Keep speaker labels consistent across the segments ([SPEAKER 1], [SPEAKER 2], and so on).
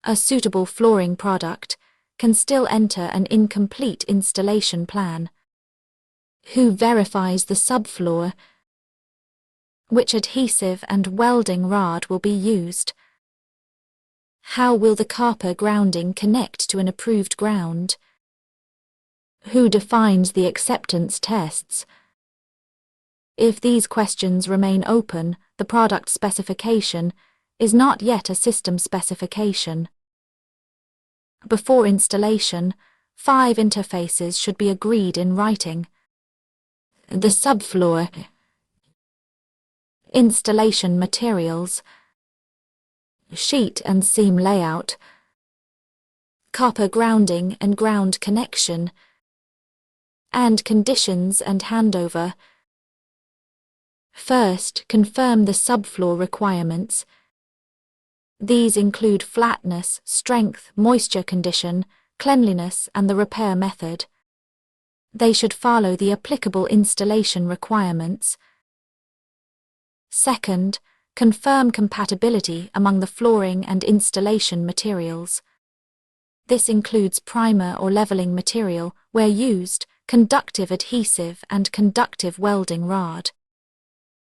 [SPEAKER 1] A suitable flooring product can still enter an incomplete installation plan. Who verifies the subfloor? Which adhesive and welding rod will be used? How will the copper grounding connect to an approved ground? Who defines the acceptance tests? If these questions remain open, the product specification is not yet a system specification. Before installation, 5 interfaces should be agreed in writing. The subfloor, installation materials, sheet and seam layout, copper grounding and ground connection, and conditions and handover. First, confirm the subfloor requirements. These include flatness, strength, moisture condition, cleanliness, and the repair method. They should follow the applicable installation requirements. Second, confirm compatibility among the flooring and installation materials. This includes primer or leveling material, where used, conductive adhesive and conductive welding rod.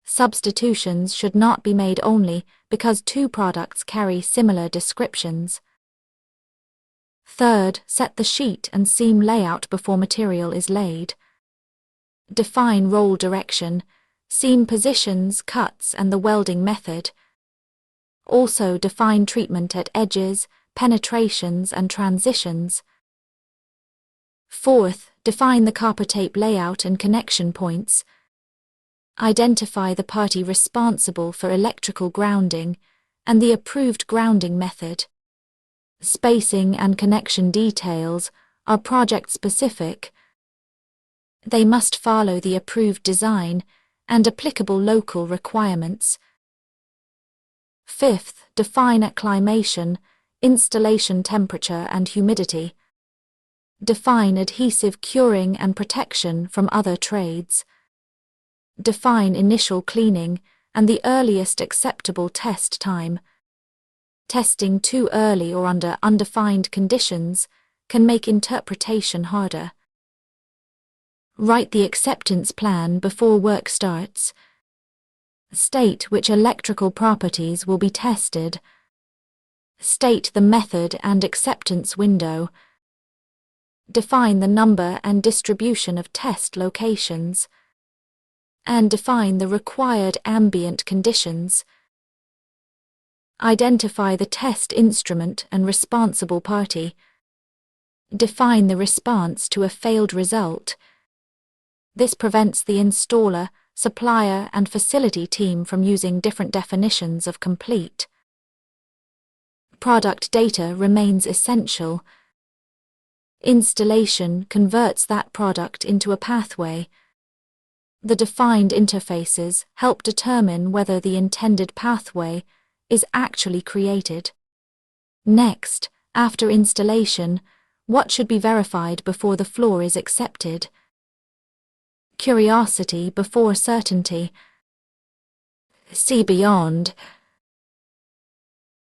[SPEAKER 1] Substitutions should not be made only because 2 products carry similar descriptions. Third, set the sheet and seam layout before material is laid. Define roll direction, seam positions, cuts, and the welding method. Also define treatment at edges, penetrations, and transitions. Fourth, define the copper tape layout and connection points. Identify the party responsible for electrical grounding and the approved grounding method. Spacing and connection details are project-specific. They must follow the approved design and applicable local requirements. Fifth, define acclimation, installation temperature and humidity. Define adhesive curing and protection from other trades. Define initial cleaning and the earliest acceptable test time. Testing too early or under undefined conditions can make interpretation harder. Write the acceptance plan before work starts. State which electrical properties will be tested. State the method and acceptance window. Define the number and distribution of test locations. And define the required ambient conditions. Identify the test instrument and responsible party. Define the response to a failed result. This prevents the installer, supplier, and facility team from using different definitions of complete. Product data remains essential. Installation converts that product into a pathway. The defined interfaces help determine whether the intended pathway is actually created. Next, after installation, what should be verified before the floor is accepted? Curiosity before certainty. See beyond.